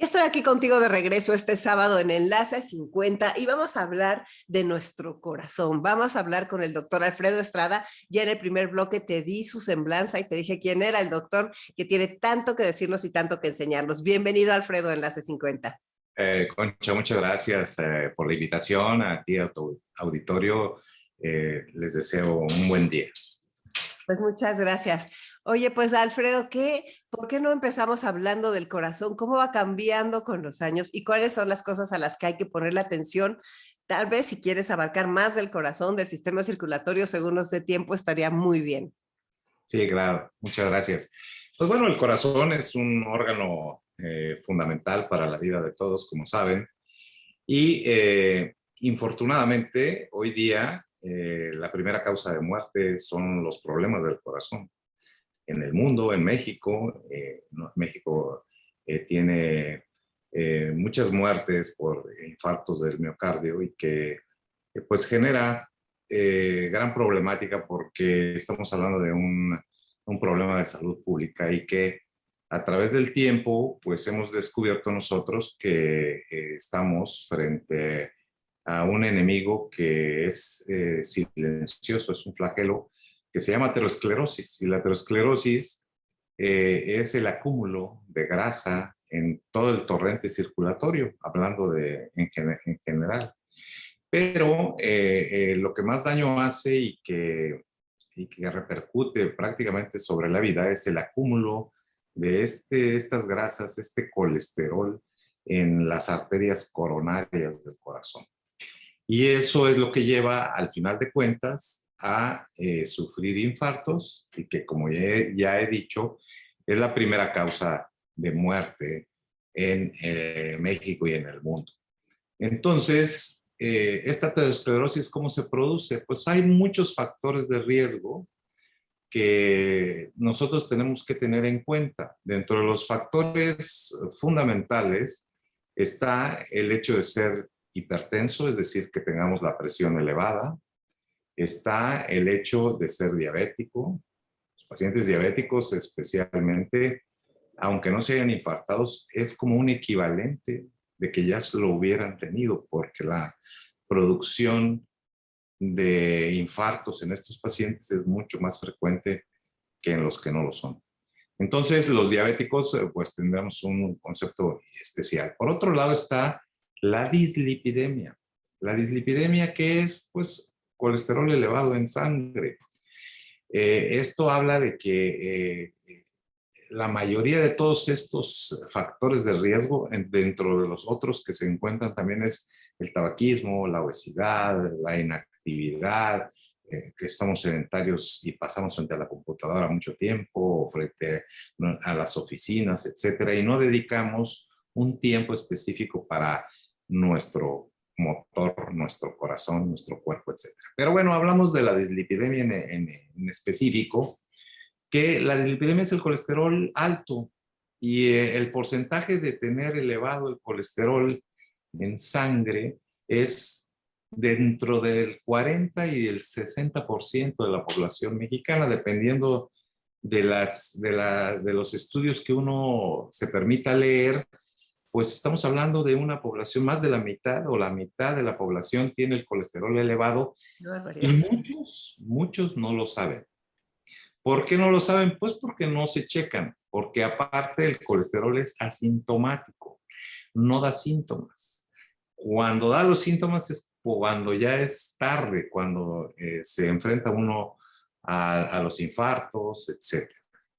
Estoy aquí contigo de regreso este sábado en Enlace 50 y vamos a hablar de nuestro corazón. Vamos a hablar con el doctor Alfredo Estrada. Ya en el primer bloque te di su semblanza y te dije quién era el doctor que tiene tanto que decirnos y tanto que enseñarnos. Bienvenido, Alfredo, a Enlace 50. Concha, muchas gracias por la invitación. A ti, a tu auditorio, les deseo un buen día. Pues muchas gracias. Oye, pues Alfredo, ¿por qué no empezamos hablando del corazón? ¿Cómo va cambiando con los años y cuáles son las cosas a las que hay que ponerle atención? Tal vez si quieres abarcar más del corazón, del sistema circulatorio, según nos dé tiempo, estaría muy bien. Sí, claro, muchas gracias. Pues bueno, el corazón es un órgano fundamental para la vida de todos, como saben, y infortunadamente hoy día la primera causa de muerte son los problemas del corazón. En el mundo, en México, México tiene muchas muertes por infartos del miocardio y que pues genera gran problemática porque estamos hablando de un problema de salud pública y que a través del tiempo pues hemos descubierto nosotros que estamos frente a un enemigo que es silencioso, es un flagelo que se llama aterosclerosis. Y la aterosclerosis es el acúmulo de grasa en todo el torrente circulatorio, hablando en general. Pero lo que más daño hace y que repercute prácticamente sobre la vida es el acúmulo de estas grasas, este colesterol en las arterias coronarias del corazón. Y eso es lo que lleva, al final de cuentas, a sufrir infartos y que, como ya he dicho, es la primera causa de muerte en México y en el mundo. Entonces, esta aterosclerosis, ¿cómo se produce? Pues hay muchos factores de riesgo que nosotros tenemos que tener en cuenta. Dentro de los factores fundamentales está el hecho de ser hipertenso, es decir, que tengamos la presión elevada. Está el hecho de ser diabético. Los pacientes diabéticos especialmente, aunque no se hayan infartados, es como un equivalente de que ya lo hubieran tenido, porque la producción de infartos en estos pacientes es mucho más frecuente que en los que no lo son. Entonces, los diabéticos, pues tendremos un concepto especial. Por otro lado está la dislipidemia. La dislipidemia, que es, pues, colesterol elevado en sangre. Esto habla de que la mayoría de todos estos factores de riesgo, dentro de los otros que se encuentran también es el tabaquismo, la obesidad, la inactividad, que estamos sedentarios y pasamos frente a la computadora mucho tiempo, frente a las oficinas, etcétera, y no dedicamos un tiempo específico para nuestro motor, nuestro corazón, nuestro cuerpo, etcétera. Pero bueno, hablamos de la dislipidemia en específico, que la dislipidemia es el colesterol alto y el porcentaje de tener elevado el colesterol en sangre es dentro del 40 y del 60% de la población mexicana, dependiendo de los estudios que uno se permita leer. Pues estamos hablando de una población, más de la mitad o la mitad de la población tiene el colesterol elevado y muchos no lo saben. ¿Por qué no lo saben? Pues porque no se checan, porque aparte el colesterol es asintomático, no da síntomas. Cuando da los síntomas es cuando ya es tarde, cuando se enfrenta uno a los infartos, etc.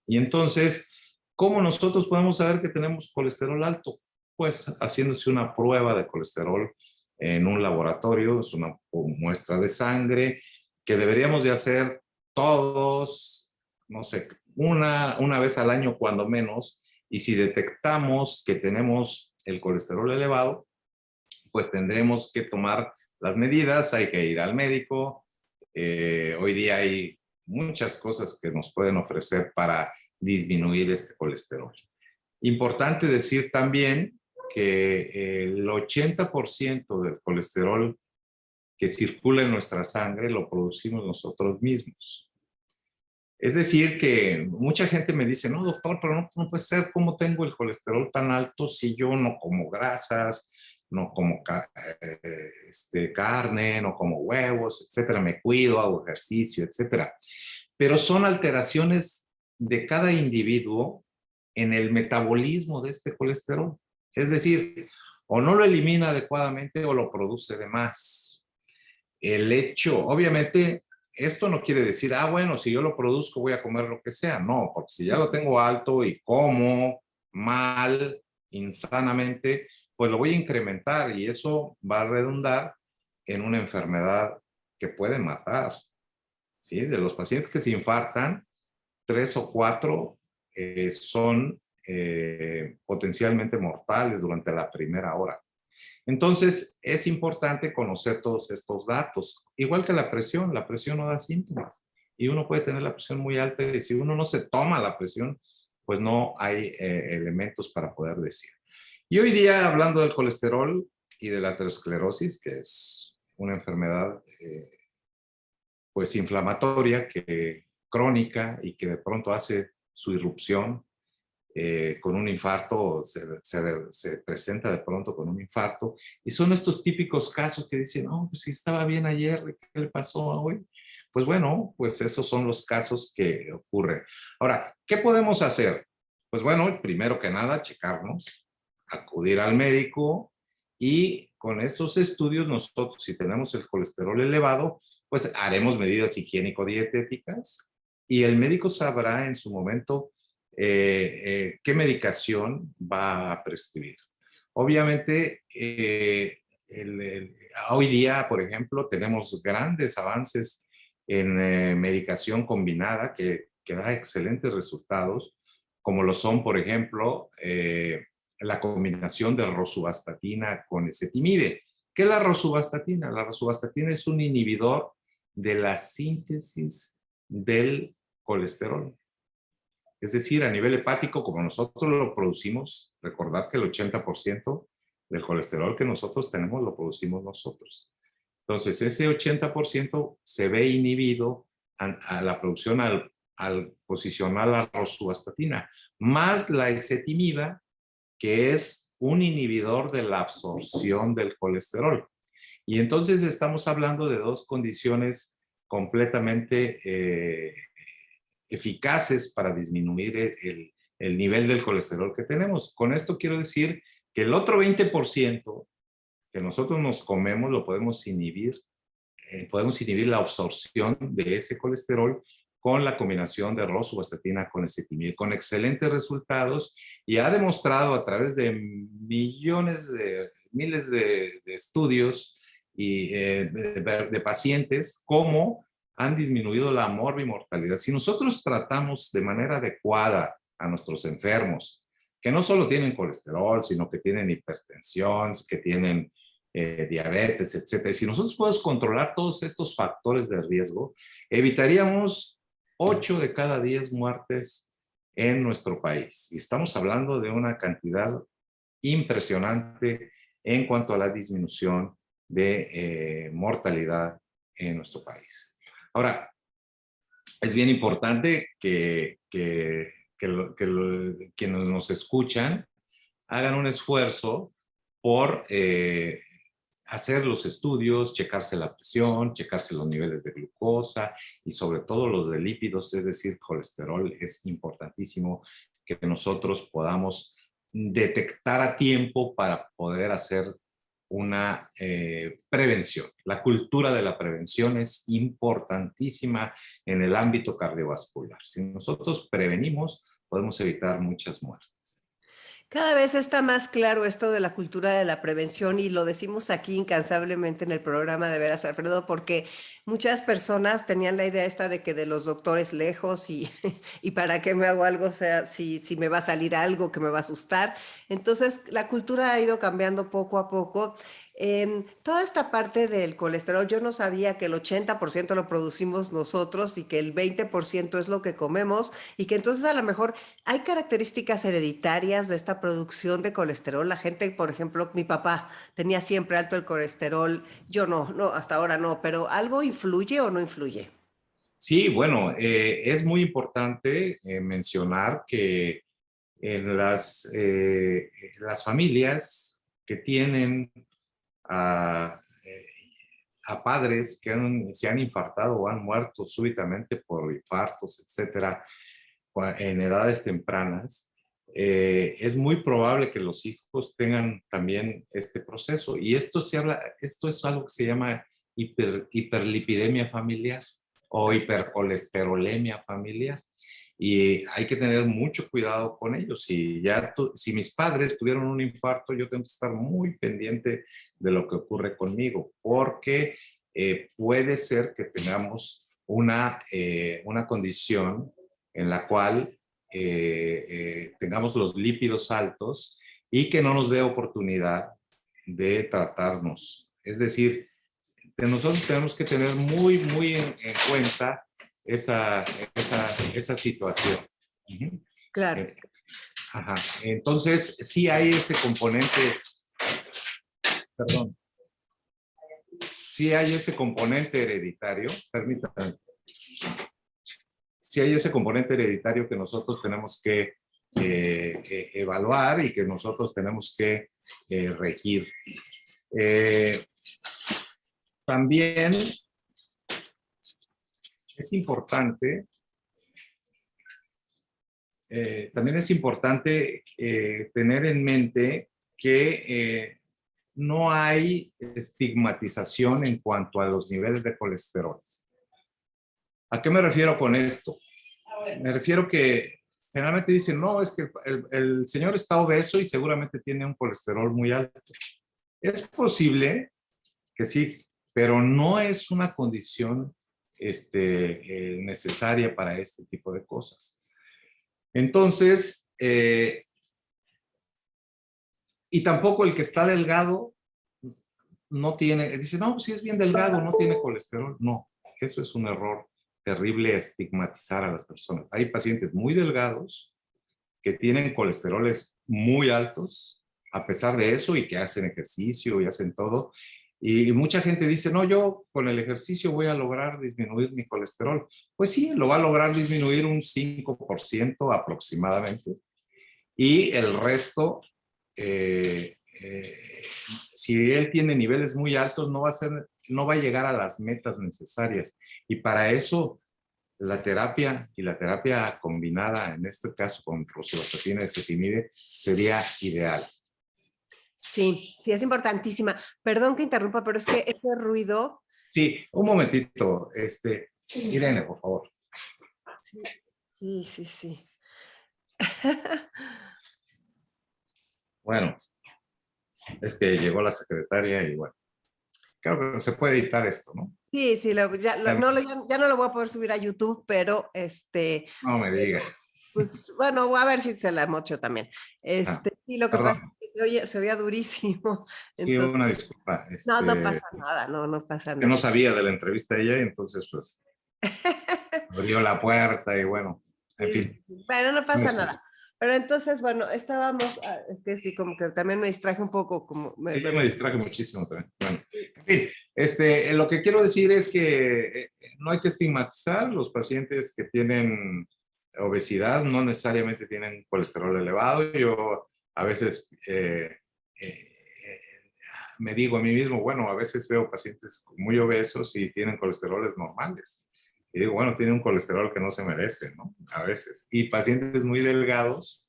Y entonces, ¿cómo nosotros podemos saber que tenemos colesterol alto? Pues haciéndose una prueba de colesterol en un laboratorio, es una muestra de sangre que deberíamos de hacer todos, no sé, una vez al año cuando menos, y si detectamos que tenemos el colesterol elevado, pues tendremos que tomar las medidas, hay que ir al médico. Hoy día hay muchas cosas que nos pueden ofrecer para disminuir este colesterol. Importante decir también que el 80% del colesterol que circula en nuestra sangre lo producimos nosotros mismos. Es decir, que mucha gente me dice, no, doctor, pero no puede ser, ¿cómo tengo el colesterol tan alto si yo no como grasas, no como carne, no como huevos, etcétera? Me cuido, hago ejercicio, etcétera. Pero son alteraciones de cada individuo en el metabolismo de este colesterol. Es decir, o no lo elimina adecuadamente o lo produce de más. El hecho, obviamente, esto no quiere decir, bueno, si yo lo produzco voy a comer lo que sea. No, porque si ya lo tengo alto y como mal, insanamente, pues lo voy a incrementar y eso va a redundar en una enfermedad que puede matar. ¿Sí? De los pacientes que se infartan, 3 o 4 son potencialmente mortales durante la primera hora. Entonces, es importante conocer todos estos datos. Igual que la presión no da síntomas. Y uno puede tener la presión muy alta y si uno no se toma la presión, pues no hay elementos para poder decir. Y hoy día, hablando del colesterol y de la aterosclerosis, que es una enfermedad pues inflamatoria, crónica y que de pronto hace su irrupción con un infarto, se presenta de pronto con un infarto, y son estos típicos casos que dicen, no, pues si estaba bien ayer, ¿qué le pasó hoy? Pues bueno, pues esos son los casos que ocurren. Ahora, ¿qué podemos hacer? Pues bueno, primero que nada, checarnos, acudir al médico y con esos estudios nosotros, si tenemos el colesterol elevado, pues haremos medidas higiénico-dietéticas y el médico sabrá en su momento qué medicación va a prescribir. Obviamente, hoy día, por ejemplo, tenemos grandes avances en medicación combinada que da excelentes resultados, como lo son, por ejemplo, la combinación de rosuvastatina con ezetimibe. ¿Qué es la rosuvastatina? La rosuvastatina es un inhibidor de la síntesis del colesterol. Es decir, a nivel hepático, como nosotros lo producimos, recordad que el 80% del colesterol que nosotros tenemos lo producimos nosotros. Entonces, ese 80% se ve inhibido a la producción al posicionar la rosuvastatina, más la ezetimiba, que es un inhibidor de la absorción del colesterol. Y entonces estamos hablando de dos condiciones completamente eficaces para disminuir el nivel del colesterol que tenemos. Con esto quiero decir que el otro 20% que nosotros nos comemos lo podemos inhibir la absorción de ese colesterol con la combinación de rosuvastatina con ezetimibe, con excelentes resultados, y ha demostrado a través de miles de estudios y de pacientes cómo han disminuido la morbimortalidad. Si nosotros tratamos de manera adecuada a nuestros enfermos, que no solo tienen colesterol, sino que tienen hipertensión, que tienen diabetes, etcétera. Si nosotros podemos controlar todos estos factores de riesgo, evitaríamos 8 de cada 10 muertes en nuestro país. Y estamos hablando de una cantidad impresionante en cuanto a la disminución de mortalidad en nuestro país. Ahora, es bien importante que quienes nos escuchan hagan un esfuerzo por hacer los estudios, checarse la presión, checarse los niveles de glucosa y sobre todo los de lípidos, es decir, colesterol. Es importantísimo que nosotros podamos detectar a tiempo para poder hacer una prevención. La cultura de la prevención es importantísima en el ámbito cardiovascular. Si nosotros prevenimos, podemos evitar muchas muertes. Cada vez está más claro esto de la cultura de la prevención y lo decimos aquí incansablemente en el programa de Veras Alfredo, porque muchas personas tenían la idea esta de que de los doctores lejos y, y para qué me hago algo, o sea, si me va a salir algo que me va a asustar. Entonces, la cultura ha ido cambiando poco a poco. Toda esta parte del colesterol, yo no sabía que el 80% lo producimos nosotros y que el 20% es lo que comemos y que entonces a lo mejor hay características hereditarias de esta producción de colesterol. La gente, por ejemplo, mi papá tenía siempre alto el colesterol. Yo no, hasta ahora no, pero ¿algo influye o no influye? Sí, bueno, es muy importante mencionar que en las familias que tienen a, eh, a padres que se han infartado o han muerto súbitamente por infartos, etcétera, en edades tempranas, es muy probable que los hijos tengan también este proceso. Y esto es algo que se llama hiperlipidemia familiar o hipercolesterolemia familiar. Y hay que tener mucho cuidado con ellos. Si mis padres tuvieron un infarto, yo tengo que estar muy pendiente de lo que ocurre conmigo, porque puede ser que tengamos una condición en la cual tengamos los lípidos altos y que no nos dé oportunidad de tratarnos. Es decir, nosotros tenemos que tener muy en cuenta esa, esa situación. Uh-huh. Claro. Ajá. Entonces, sí hay ese componente, perdón, sí hay ese componente hereditario, permítanme, sí hay ese componente hereditario que nosotros tenemos que evaluar y que nosotros tenemos que regir. También es importante, tener en mente que no hay estigmatización en cuanto a los niveles de colesterol. ¿A qué me refiero con esto? Me refiero que generalmente dicen, no, es que el señor está obeso y seguramente tiene un colesterol muy alto. Es posible que sí, pero no es una condición necesaria para este tipo de cosas. Entonces, y tampoco el que está delgado no tiene, dice, no, si es bien delgado, no tiene colesterol. No, eso es un error terrible, estigmatizar a las personas. Hay pacientes muy delgados que tienen colesteroles muy altos, a pesar de eso, y que hacen ejercicio y hacen todo. Y mucha gente dice, no, yo con el ejercicio voy a lograr disminuir mi colesterol. Pues sí, lo va a lograr disminuir un 5% aproximadamente. Y el resto, eh, eh, si él tiene niveles muy altos, no va a llegar a las metas necesarias. Y para eso, la terapia y la terapia combinada, en este caso con rosuvastatina y ezetimibe, sería ideal. Sí, sí, es importantísima. Perdón que interrumpa, pero es que ese ruido... Sí, un momentito, Irene, por favor. Sí, sí, sí, sí. Bueno, es que llegó la secretaria y bueno, claro que se puede editar esto, ¿no? Sí, sí, ya no lo voy a poder subir a YouTube, pero No me diga. pues bueno, voy a ver si se la mocho también. Ah, Sí, lo que pasa perdón, es que se oía durísimo. sí, Entonces, una disculpa. no, no pasa nada, no pasa Que no nada. sabía de la entrevista de ella y entonces pues abrió la puerta y bueno, en Sí, fin. sí, sí. Bueno, no pasa nada. Pero entonces, bueno, estábamos, es que sí, como que también me distraje un poco, como Sí, yo me distraje muchísimo también. Bueno, en fin, lo que quiero decir es que no hay que estigmatizar los pacientes que tienen obesidad, no necesariamente tienen colesterol elevado. Yo a veces me digo a mí mismo, bueno, a veces veo pacientes muy obesos y tienen colesteroles normales. Y digo, bueno, tiene un colesterol que no se merece, ¿no? A veces. Y pacientes muy delgados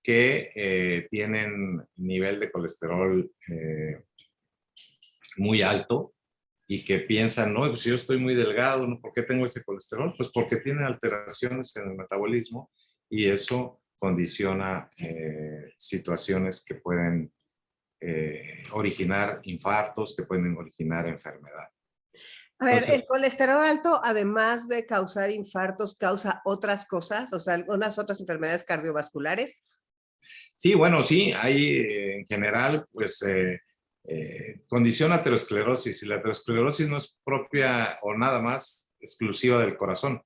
que tienen nivel de colesterol muy alto y que piensan, no, pues si yo estoy muy delgado, ¿no? ¿Por qué tengo ese colesterol? Pues porque tienen alteraciones en el metabolismo y eso condiciona situaciones que pueden originar infartos, que pueden originar enfermedad. A ver, Entonces, ¿el colesterol alto, además de causar infartos, causa otras cosas? O sea, algunas otras enfermedades cardiovasculares. sí, bueno, sí, hay en general, pues, condición aterosclerosis, y la aterosclerosis no es propia o nada más exclusiva del corazón.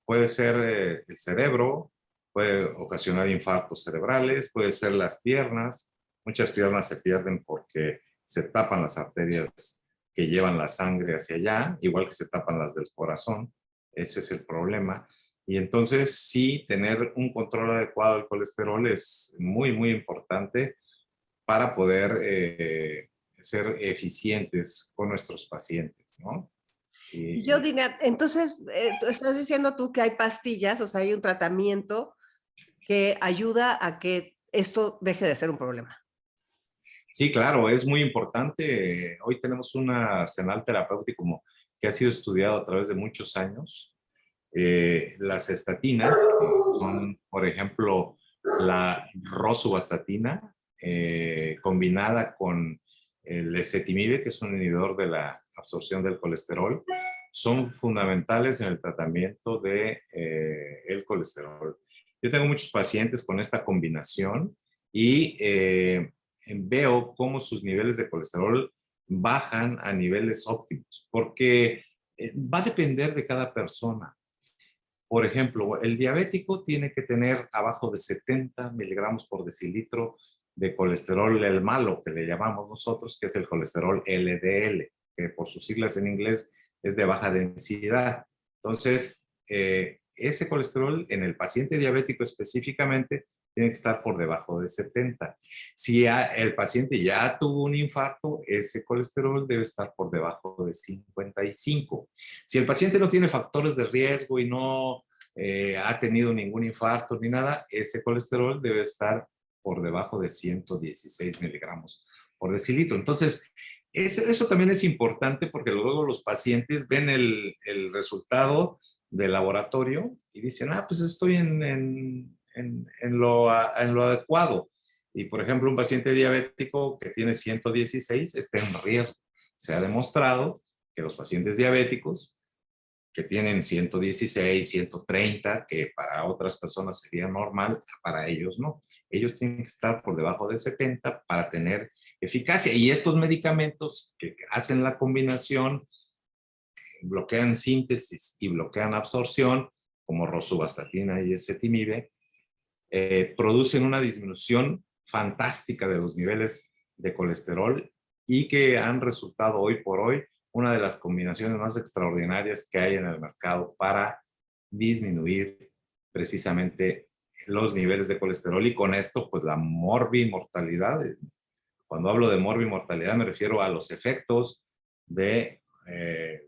Puede ser el cerebro, puede ocasionar infartos cerebrales, puede ser las piernas. Muchas piernas se pierden porque se tapan las arterias que llevan la sangre hacia allá, igual que se tapan las del corazón. Ese es el problema. Y entonces sí, tener un control adecuado del colesterol es muy, muy importante para poder ser eficientes con nuestros pacientes, ¿no? Y yo, Y, Dina, entonces, tú estás diciendo tú que hay pastillas, o sea, hay un tratamiento que ayuda a que esto deje de ser un problema. sí, claro, es muy importante. Hoy tenemos un arsenal terapéutico que ha sido estudiado a través de muchos años. Las estatinas, que son, por ejemplo, la rosuvastatina, combinada con el ezetimibe, que es un inhibidor de la absorción del colesterol, son fundamentales en el tratamiento de el colesterol. Yo tengo muchos pacientes con esta combinación y veo cómo sus niveles de colesterol bajan a niveles óptimos, porque va a depender de cada persona. Por ejemplo, el diabético tiene que tener abajo de 70 miligramos por decilitro de colesterol, el malo que le llamamos nosotros, que es el colesterol LDL, que por sus siglas en inglés es de baja densidad. Entonces, ese colesterol en el paciente diabético específicamente tiene que estar por debajo de 70. Si el paciente ya tuvo un infarto, ese colesterol debe estar por debajo de 55. Si el paciente no tiene factores de riesgo y no ha tenido ningún infarto ni nada, ese colesterol debe estar por debajo de 116 miligramos por decilitro. Entonces, eso también es importante porque luego los pacientes ven el resultado del laboratorio y dicen, ah, pues estoy en lo adecuado. Y por ejemplo, un paciente diabético que tiene 116 está en riesgo. Se ha demostrado que los pacientes diabéticos que tienen 116, 130, que para otras personas sería normal, para ellos no. Ellos tienen que estar por debajo de 70 para tener eficacia. Y estos medicamentos que hacen la combinación, bloquean síntesis y bloquean absorción, como rosuvastatina y ezetimibe, producen una disminución fantástica de los niveles de colesterol y que han resultado hoy por hoy una de las combinaciones más extraordinarias que hay en el mercado para disminuir precisamente los niveles de colesterol y con esto pues la morbimortalidad. Cuando hablo de morbimortalidad me refiero a los efectos de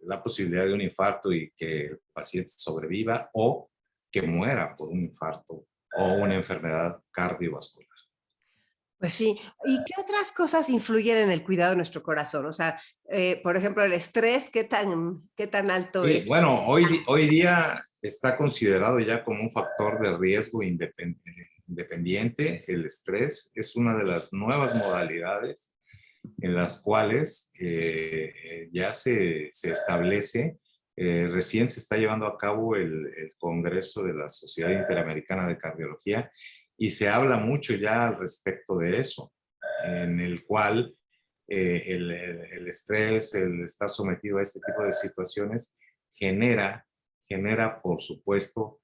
la posibilidad de un infarto y que el paciente sobreviva o que muera por un infarto o una enfermedad cardiovascular. Pues sí. ¿Y qué otras cosas influyen en el cuidado de nuestro corazón? O sea, por ejemplo, el estrés, qué tan alto Sí, es? bueno, hoy día está considerado ya como un factor de riesgo independiente. El estrés es una de las nuevas modalidades en las cuales ya se establece, recién se está llevando a cabo el Congreso de la Sociedad Interamericana de Cardiología y se habla mucho ya al respecto de eso, en el cual el estrés, el estar sometido a este tipo de situaciones genera, genera por supuesto,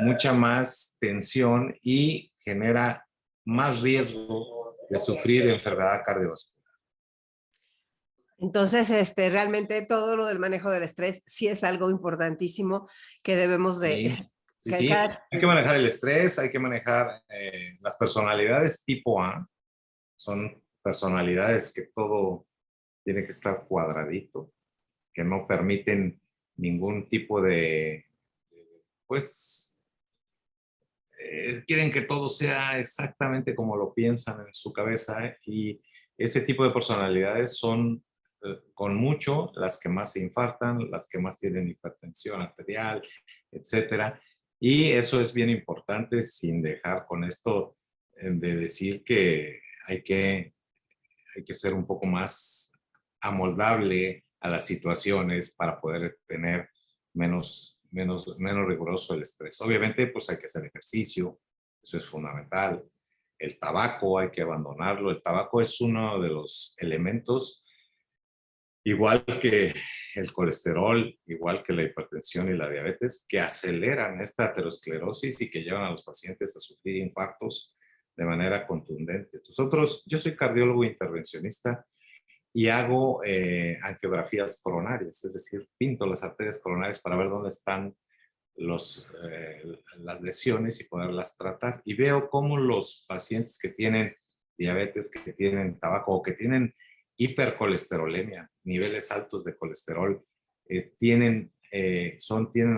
mucha más tensión y genera más riesgo de sufrir enfermedad cardiovascular. Entonces, realmente todo lo del manejo del estrés sí es algo importantísimo que debemos de, Sí, sí, que sí. cada, Hay que manejar el estrés, hay que manejar las personalidades tipo A. Son personalidades que todo tiene que estar cuadradito, que no permiten ningún tipo pues, quieren que todo sea exactamente como lo piensan en su cabeza, y ese tipo de personalidades son con mucho las que más se infartan, las que más tienen hipertensión arterial, etcétera. Y eso es bien importante sin dejar con esto de decir que hay que, hay que ser un poco más amoldable a las situaciones para poder tener menos riguroso el estrés. Obviamente, pues hay que hacer ejercicio, eso es fundamental. El tabaco hay que abandonarlo. El tabaco es uno de los elementos, igual que el colesterol, igual que la hipertensión y la diabetes, que aceleran esta aterosclerosis y que llevan a los pacientes a sufrir infartos de manera contundente. Nosotros, yo soy cardiólogo intervencionista y hago angiografías coronarias, es decir, pinto las arterias coronarias para ver dónde están las lesiones y poderlas tratar. Y veo cómo los pacientes que tienen diabetes, que tienen tabaco o que tienen hipercolesterolemia, niveles altos de colesterol, tienen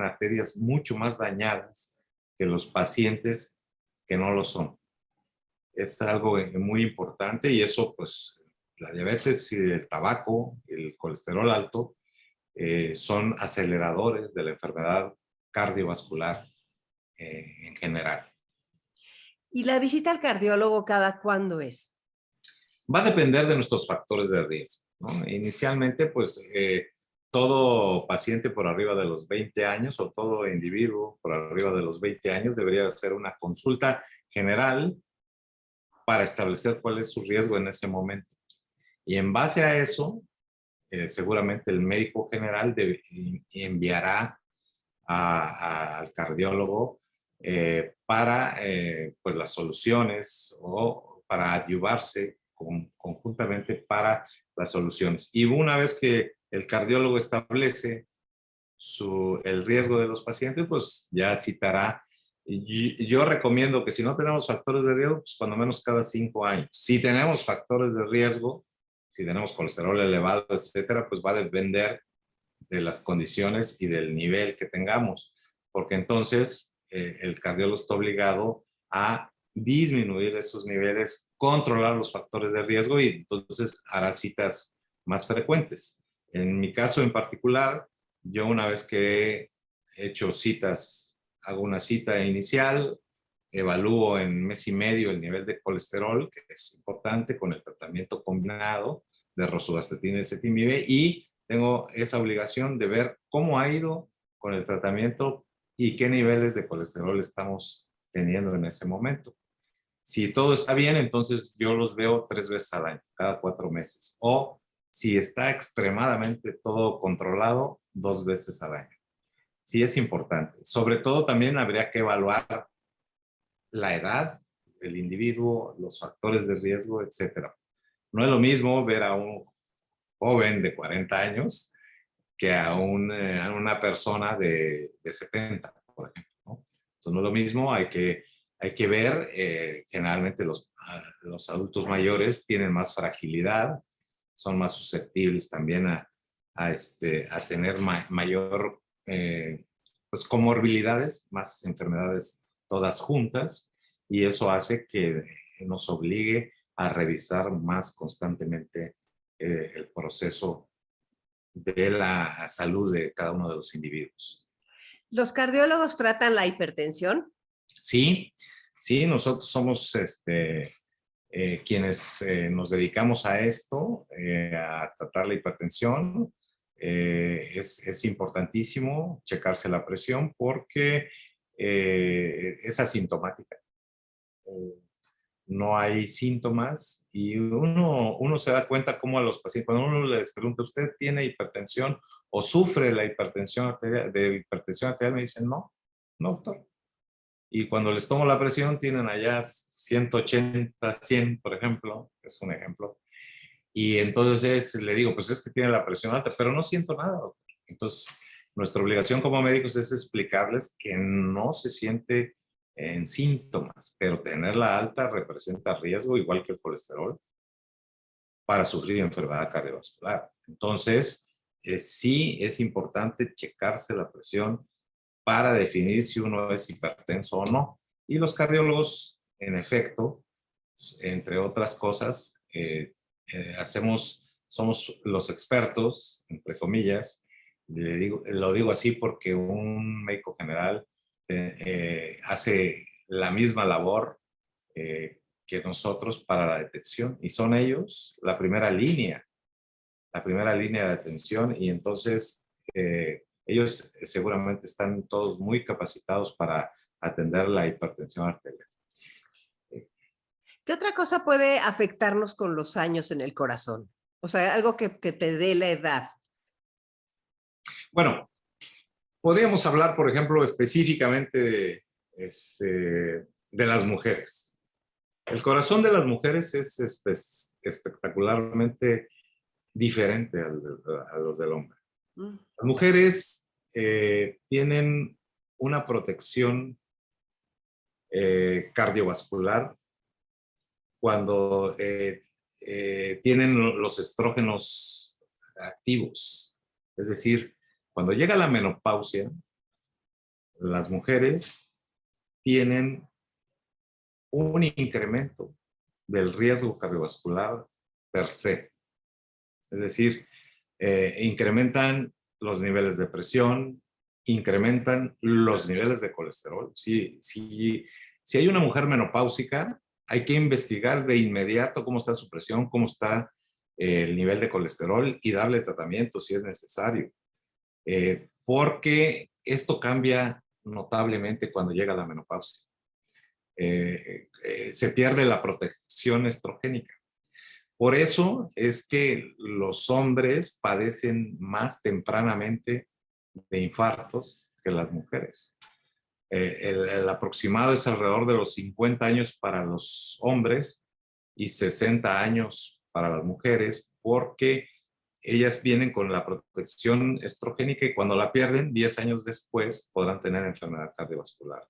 arterias mucho más dañadas que los pacientes que no lo son. Es algo muy importante y eso, pues, la diabetes y el tabaco, el colesterol alto, son aceleradores de la enfermedad cardiovascular en general. ¿Y la visita al cardiólogo cada cuándo es? Va a depender de nuestros factores de riesgo, ¿no? Inicialmente, pues, todo paciente por arriba de los 20 años o todo individuo por arriba de los 20 años debería hacer una consulta general para establecer cuál es su riesgo en ese momento. Y en base a eso, seguramente el médico general enviará al cardiólogo para pues las soluciones o para adyuvarse conjuntamente para las soluciones. Y una vez que el cardiólogo establece el riesgo de los pacientes, pues ya citará. Yo recomiendo que si no tenemos factores de riesgo, pues cuando menos cada 5 años. Si tenemos factores de riesgo, si tenemos colesterol elevado, etcétera, pues va a depender de las condiciones y del nivel que tengamos, porque entonces el cardiólogo está obligado a disminuir esos niveles, controlar los factores de riesgo y entonces hará citas más frecuentes. En mi caso en particular, yo una vez que he hecho citas, hago una cita inicial, evalúo en mes y medio el nivel de colesterol, que es importante, con el tratamiento combinado de rosuvastatina y ezetimibe, y tengo esa obligación de ver cómo ha ido con el tratamiento y qué niveles de colesterol estamos teniendo en ese momento. Si todo está bien, entonces yo los veo 3 veces al año, cada 4 meses. O si está extremadamente todo controlado, 2 veces al año. Sí es importante. Sobre todo también habría que evaluar la edad del individuo, los factores de riesgo, etcétera. No es lo mismo ver a un joven de 40 años que a una persona de 70, por ejemplo, ¿no? Entonces no es lo mismo, hay que ver, generalmente los adultos mayores tienen más fragilidad, son más susceptibles también a tener mayor, pues, comorbilidades, más enfermedades todas juntas, y eso hace que nos obligue a revisar más constantemente el proceso de la salud de cada uno de los individuos. ¿Los cardiólogos tratan la hipertensión? Sí, sí, nosotros somos quienes nos dedicamos a esto, a tratar la hipertensión. Es importantísimo checarse la presión porque es asintomática. No hay síntomas y uno se da cuenta cómo a los pacientes, cuando uno les pregunta, ¿usted tiene hipertensión o sufre la hipertensión arterial, me dicen, no, no, doctor. Y cuando les tomo la presión, tienen allá 180, 100, por ejemplo, es un ejemplo. Y entonces le digo, pues es que tiene la presión alta, pero no siento nada, doctor. Entonces, nuestra obligación como médicos es explicarles que no se siente en síntomas, pero tenerla alta representa riesgo, igual que el colesterol, para sufrir enfermedad cardiovascular. Entonces, sí es importante checarse la presión para definir si uno es hipertenso o no. Y los cardiólogos, en efecto, entre otras cosas, somos los expertos, entre comillas. Lo digo así porque un médico general hace la misma labor que nosotros para la detección, y son ellos la primera línea de atención, y entonces ellos seguramente están todos muy capacitados para atender la hipertensión arterial. ¿Qué otra cosa puede afectarnos con los años en el corazón? O sea, algo que te dé la edad. Bueno, podríamos hablar, por ejemplo, específicamente de las mujeres. El corazón de las mujeres es espectacularmente diferente a los del hombre. Mm. Las mujeres tienen una protección cardiovascular cuando tienen los estrógenos activos. Es decir, cuando llega la menopausia, las mujeres tienen un incremento del riesgo cardiovascular per se. Es decir, incrementan los niveles de presión, incrementan los niveles de colesterol. Si hay una mujer menopáusica, hay que investigar de inmediato cómo está su presión, cómo está el nivel de colesterol y darle tratamiento si es necesario. Porque esto cambia notablemente cuando llega la menopausia. Se pierde la protección estrogénica. Por eso es que los hombres padecen más tempranamente de infartos que las mujeres. El aproximado es alrededor de los 50 años para los hombres y 60 años para las mujeres, porque ellas vienen con la protección estrogénica y cuando la pierden, 10 años después podrán tener enfermedad cardiovascular.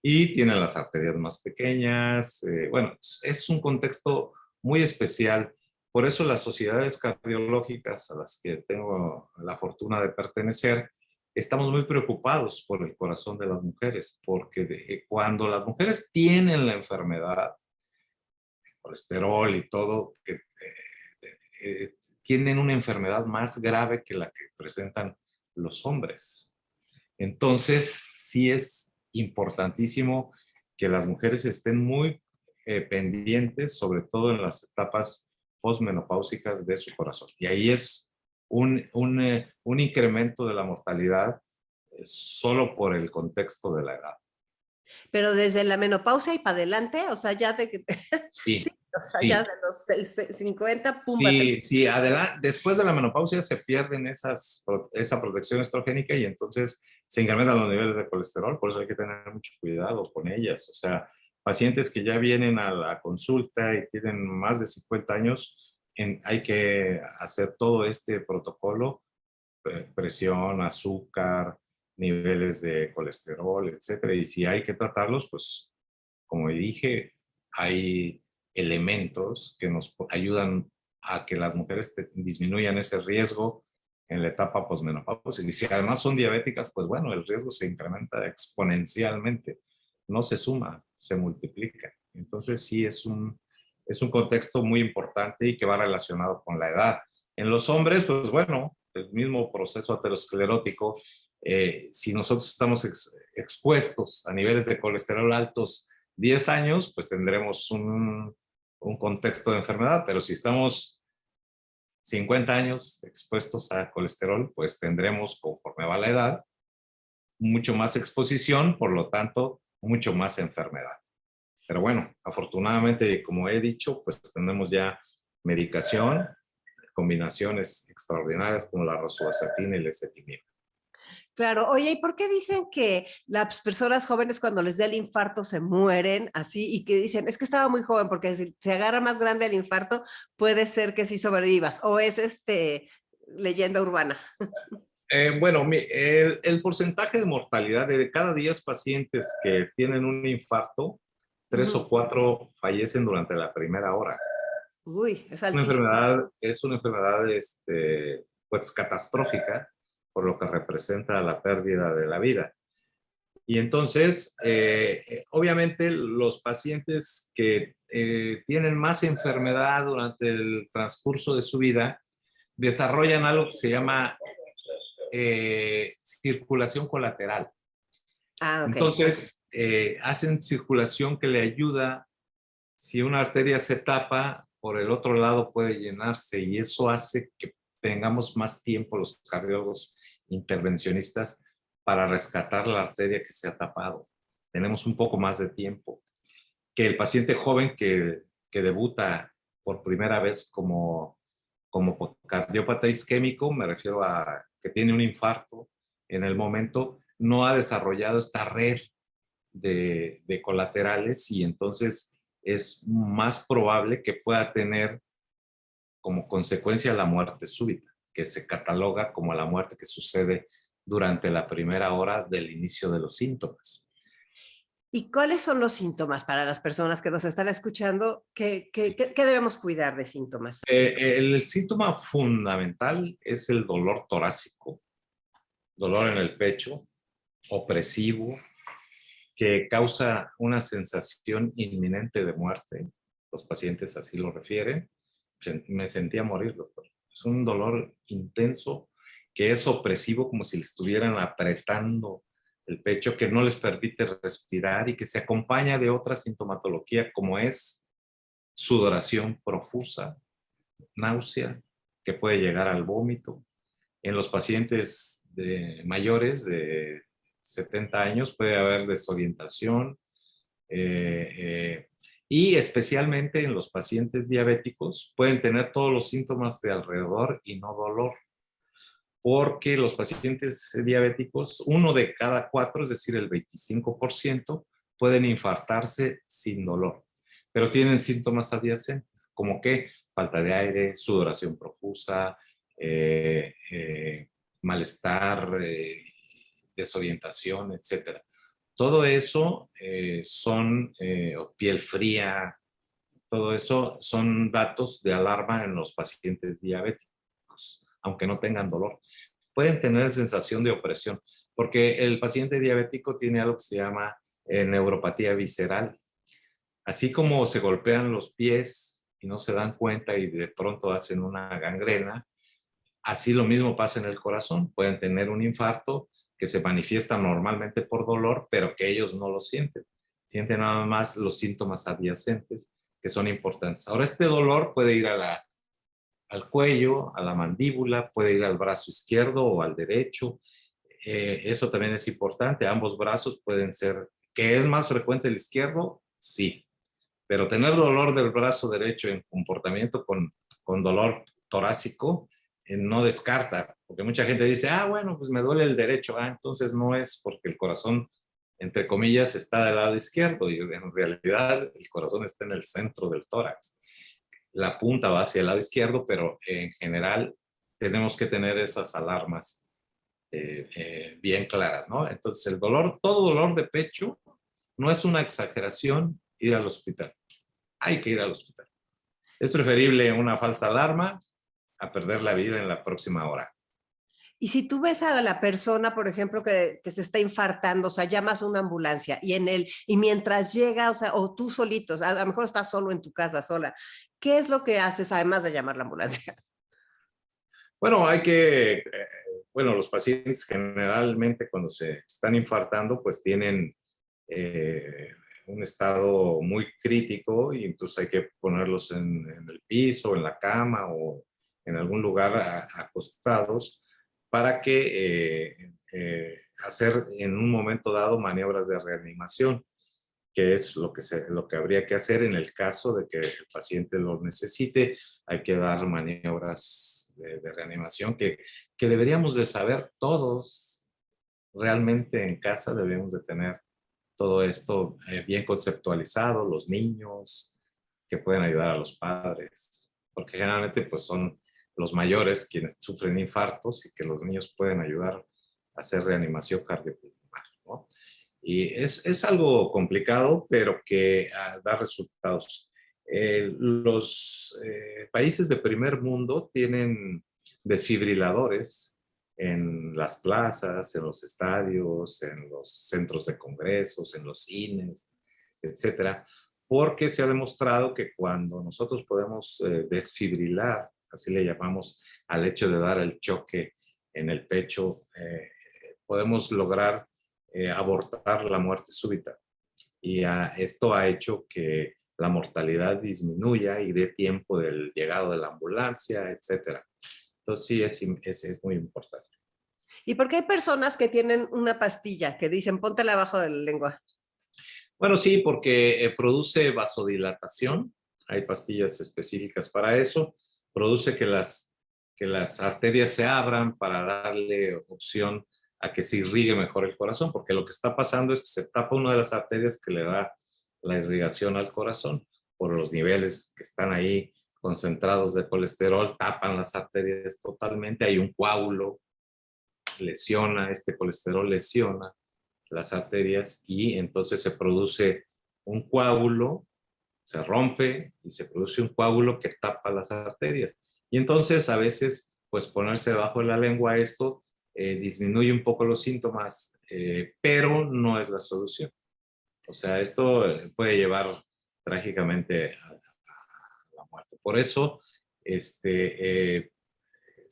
Y tienen las arterias más pequeñas. Bueno, es un contexto muy especial. Por eso las sociedades cardiológicas a las que tengo la fortuna de pertenecer, estamos muy preocupados por el corazón de las mujeres, porque cuando las mujeres tienen la enfermedad, colesterol y todo, que tienen una enfermedad más grave que la que presentan los hombres. Entonces, sí es importantísimo que las mujeres estén muy pendientes, sobre todo en las etapas posmenopáusicas de su corazón. Y ahí es un incremento de la mortalidad solo por el contexto de la edad. Pero desde la menopausia y para adelante, o sea, ya de que sí, Sí, o sea, ya sí. de los 50, pumba. Sí, después de la menopausia se pierden esa protección estrogénica y entonces se incrementan los niveles de colesterol, por eso hay que tener mucho cuidado con ellas. O sea, pacientes que ya vienen a la consulta y tienen más de 50 años, hay que hacer todo este protocolo, presión, azúcar, niveles de colesterol, etcétera. Y si hay que tratarlos, pues, como dije, hay elementos que nos ayudan a que las mujeres disminuyan ese riesgo en la etapa posmenopáusica. Y si además son diabéticas, pues bueno, el riesgo se incrementa exponencialmente. No se suma, se multiplica. Entonces sí es un contexto muy importante y que va relacionado con la edad. En los hombres, pues bueno, el mismo proceso aterosclerótico, si nosotros estamos expuestos a niveles de colesterol altos 10 años, pues tendremos un contexto de enfermedad, pero si estamos 50 años expuestos a colesterol, pues tendremos, conforme va la edad, mucho más exposición, por lo tanto, mucho más enfermedad. Pero bueno, afortunadamente, como he dicho, pues tenemos ya medicación, combinaciones extraordinarias como la rosuvastatina y la ezetimiba. Claro, oye, ¿y por qué dicen que las personas jóvenes cuando les da el infarto se mueren así y que dicen, es que estaba muy joven porque si se agarra más grande el infarto, puede ser que sí sobrevivas? ¿O es leyenda urbana? Bueno, el porcentaje de mortalidad de cada 10 pacientes que tienen un infarto, 3 o 4 fallecen durante la primera hora. Uy, es altísimo. Es una enfermedad pues, catastrófica por lo que representa la pérdida de la vida. Y entonces, obviamente, los pacientes que tienen más enfermedad durante el transcurso de su vida desarrollan algo que se llama circulación colateral. Ah, ok. Entonces, hacen circulación que le ayuda, si una arteria se tapa, por el otro lado puede llenarse y eso hace que tengamos más tiempo los cardiólogos intervencionistas para rescatar la arteria que se ha tapado. Tenemos un poco más de tiempo que el paciente joven que debuta por primera vez como cardiópata isquémico, me refiero a que tiene un infarto en el momento, no ha desarrollado esta red de colaterales y entonces es más probable que pueda tener como consecuencia de la muerte súbita, que se cataloga como la muerte que sucede durante la primera hora del inicio de los síntomas. ¿Y cuáles son los síntomas para las personas que nos están escuchando? ¿Qué debemos cuidar de síntomas? El síntoma fundamental es el dolor torácico, dolor en el pecho, opresivo, que causa una sensación inminente de muerte. Los pacientes así lo refieren. Me sentía morir, doctor. Es un dolor intenso que es opresivo, como si le estuvieran apretando el pecho, que no les permite respirar y que se acompaña de otra sintomatología como es sudoración profusa, náusea, que puede llegar al vómito. En los pacientes mayores de 70 años puede haber desorientación, eh, eh, y especialmente en los pacientes diabéticos pueden tener todos los síntomas de alrededor y no dolor, porque los pacientes diabéticos, 1 de cada 4, es decir, el 25%, pueden infartarse sin dolor, pero tienen síntomas adyacentes, como que falta de aire, sudoración profusa, malestar, desorientación, etcétera. Todo eso piel fría, todo eso son datos de alarma en los pacientes diabéticos, aunque no tengan dolor. Pueden tener sensación de opresión, porque el paciente diabético tiene algo que se llama neuropatía visceral. Así como se golpean los pies y no se dan cuenta y de pronto hacen una gangrena, así lo mismo pasa en el corazón. Pueden tener un infarto que se manifiesta normalmente por dolor, pero que ellos no lo sienten. Sienten nada más los síntomas adyacentes que son importantes. Ahora, este dolor puede ir al cuello, a la mandíbula, puede ir al brazo izquierdo o al derecho. Eso también es importante. Ambos brazos pueden ser, ¿que es más frecuente el izquierdo? Sí. Pero tener dolor del brazo derecho en comportamiento con dolor torácico no descarta, porque mucha gente dice, bueno, pues me duele el derecho. Entonces no es porque el corazón, entre comillas, está del lado izquierdo y en realidad el corazón está en el centro del tórax. La punta va hacia el lado izquierdo, pero en general tenemos que tener esas alarmas bien claras, ¿no? Entonces el dolor, todo dolor de pecho, no es una exageración ir al hospital. Hay que ir al hospital. Es preferible una falsa alarma a perder la vida en la próxima hora. Y si tú ves a la persona, por ejemplo, que se está infartando, o sea, llamas a una ambulancia y mientras llega, o sea, o tú solito, o sea, a lo mejor estás solo en tu casa, sola, ¿qué es lo que haces además de llamar a la ambulancia? Bueno, bueno, los pacientes generalmente cuando se están infartando, pues tienen eh, un estado muy crítico y entonces hay que ponerlos en el piso, en la cama o en algún lugar acostados para que hacer en un momento dado maniobras de reanimación, que es lo que habría que hacer en el caso de que el paciente lo necesite. Hay que dar maniobras de reanimación que deberíamos de saber todos. Realmente en casa debemos de tener todo esto bien conceptualizado, los niños que pueden ayudar a los padres, porque generalmente pues son los mayores quienes sufren infartos y que los niños pueden ayudar a hacer reanimación cardiopulmonar, ¿no? Y es algo complicado, pero que da resultados. Los países de primer mundo tienen desfibriladores en las plazas, en los estadios, en los centros de congresos, en los cines, etcétera, porque se ha demostrado que cuando nosotros podemos desfibrilar, así le llamamos al hecho de dar el choque en el pecho, podemos lograr abortar la muerte súbita. Y esto ha hecho que la mortalidad disminuya y dé tiempo del llegado de la ambulancia, etcétera. Entonces sí, es muy importante. ¿Y por qué hay personas que tienen una pastilla que dicen póntela abajo de la lengua? Bueno, sí, porque produce vasodilatación. Hay pastillas específicas para eso. Produce que las arterias se abran para darle opción a que se irrigue mejor el corazón, porque lo que está pasando es que se tapa una de las arterias que le da la irrigación al corazón por los niveles que están ahí concentrados de colesterol tapan las arterias totalmente, hay un coágulo, lesiona, este colesterol lesiona las arterias y entonces se produce un coágulo, se rompe y se produce un coágulo que tapa las arterias. Y entonces a veces, pues ponerse debajo de la lengua esto disminuye un poco los síntomas, pero no es la solución. O sea, esto puede llevar trágicamente a la muerte. Por eso, se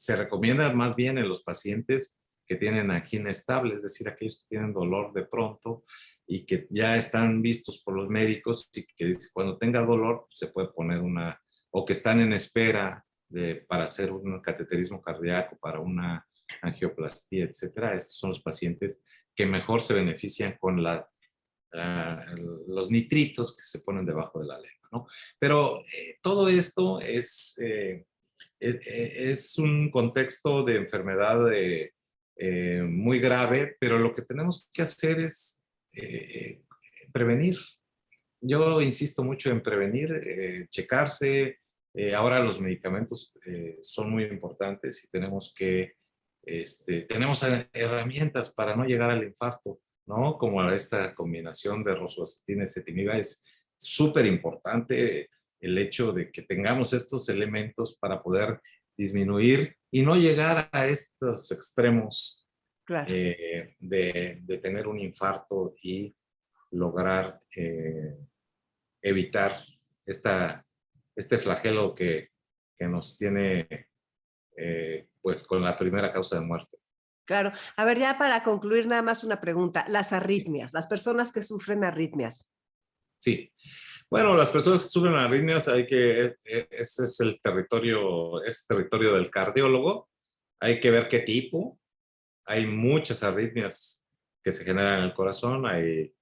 recomienda más bien en los pacientes que tienen angina estable, es decir, aquellos que tienen dolor de pronto y que ya están vistos por los médicos y que cuando tenga dolor se puede poner una, o que están en espera para hacer un cateterismo cardíaco, para una angioplastía, etcétera. Estos son los pacientes que mejor se benefician con los nitritos que se ponen debajo de la lengua, ¿no? Pero todo esto es un contexto de enfermedad muy grave, pero lo que tenemos que hacer es prevenir. Yo insisto mucho en prevenir, checarse. Ahora los medicamentos son muy importantes y tenemos herramientas para no llegar al infarto, ¿no? Como esta combinación de rosuvastatina y ezetimiba es súper importante el hecho de que tengamos estos elementos para poder disminuir y no llegar a estos extremos Claro. de tener un infarto y lograr evitar este flagelo que nos tiene pues con la primera causa de muerte. Claro. A ver, ya para concluir, nada más una pregunta. Las arritmias, las personas que sufren arritmias. Sí. Bueno, las personas que sufren arritmias, ese es territorio del cardiólogo. Hay que ver qué tipo. Hay muchas arritmias que se generan en el corazón. Hay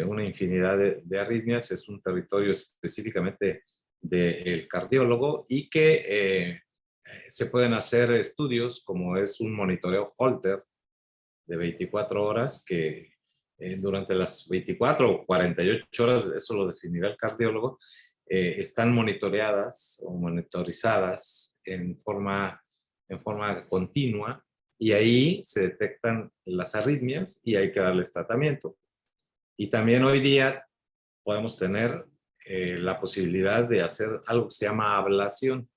una infinidad de arritmias. Es un territorio específicamente del cardiólogo y que se pueden hacer estudios como es un monitoreo Holter de 24 horas que durante las 24 o 48 horas, eso lo definirá el cardiólogo, están monitoreadas o monitorizadas en forma continua y ahí se detectan las arritmias y hay que darles tratamiento. Y también hoy día podemos tener la posibilidad de hacer algo que se llama ablación.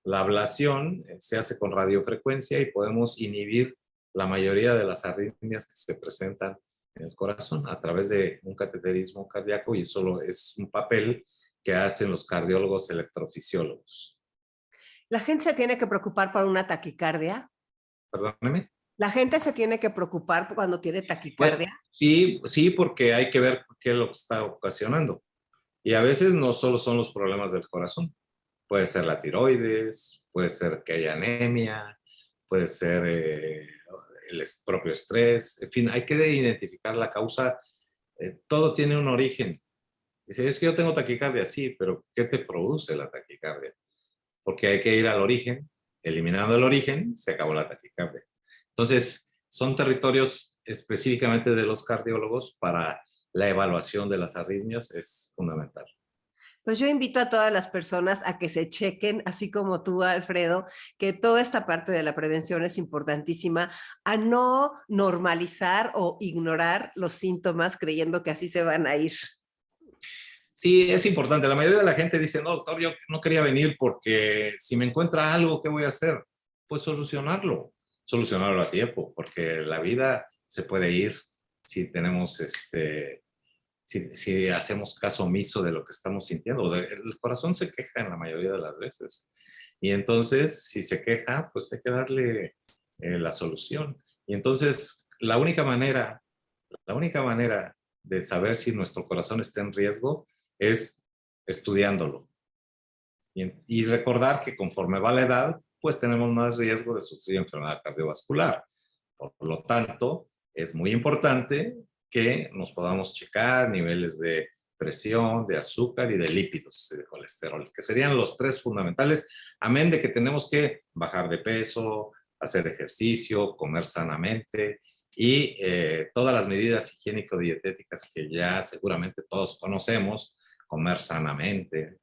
La ablación se hace con radiofrecuencia y podemos inhibir la mayoría de las arritmias que se presentan en el corazón a través de un cateterismo cardíaco y solo es un papel que hacen los cardiólogos electrofisiólogos. ¿La gente se tiene que preocupar por una taquicardia? Perdóneme. ¿La gente se tiene que preocupar cuando tiene Bueno, taquicardia? sí, sí, porque hay que ver qué es lo que está ocasionando. Y a veces no solo son los problemas del corazón. Puede ser la tiroides, puede ser que haya anemia, puede ser el propio estrés. En fin, hay que identificar la causa. Todo tiene un origen. Dice, es que yo tengo taquicardia, sí, pero ¿qué te produce la taquicardia? Porque hay que ir al origen. Eliminando el origen, se acabó la taquicardia. Entonces, son territorios específicamente de los cardiólogos para la evaluación de las arritmias, es fundamental. Pues yo invito a todas las personas a que se chequen, así como tú, Alfredo, que toda esta parte de la prevención es importantísima, a no normalizar o ignorar los síntomas creyendo que así se van a ir. Sí, es importante. La mayoría de la gente dice, no, doctor, yo no quería venir porque si me encuentra algo, ¿qué voy a hacer? Pues solucionarlo a tiempo, porque la vida se puede ir si tenemos, si hacemos caso omiso de lo que estamos sintiendo. El corazón se queja en la mayoría de las veces. Y entonces, si se queja, pues hay que darle la solución. Y entonces, la única manera de saber si nuestro corazón está en riesgo es estudiándolo. Y recordar que conforme va la edad, pues tenemos más riesgo de sufrir enfermedad cardiovascular. Por lo tanto, es muy importante que nos podamos checar niveles de presión, de azúcar y de lípidos, de colesterol, que serían los tres fundamentales, amén de que tenemos que bajar de peso, hacer ejercicio, comer sanamente y todas las medidas higiénico-dietéticas que ya seguramente todos conocemos, comer sanamente,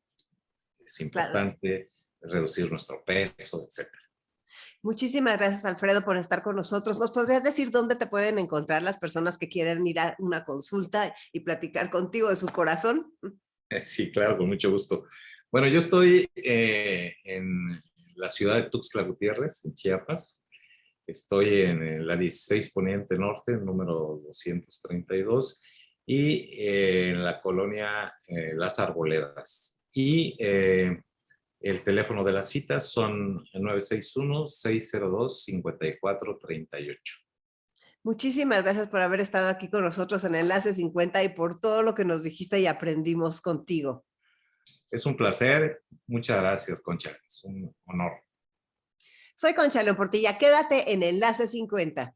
es Claro. importante, reducir nuestro peso, etcétera. Muchísimas gracias, Alfredo, por estar con nosotros. ¿Nos podrías decir dónde te pueden encontrar las personas que quieren ir a una consulta y platicar contigo de su corazón? Sí, claro, con mucho gusto. Bueno, yo estoy en la ciudad de Tuxtla Gutiérrez, en Chiapas. Estoy en la 16 Poniente Norte, número 232, y en la colonia Las Arboledas. Y el teléfono de las citas son 961-602-5438. Muchísimas gracias por haber estado aquí con nosotros en Enlace 50 y por todo lo que nos dijiste y aprendimos contigo. Es un placer. Muchas gracias, Concha. Es un honor. Soy Concha León Portilla. Quédate en Enlace 50.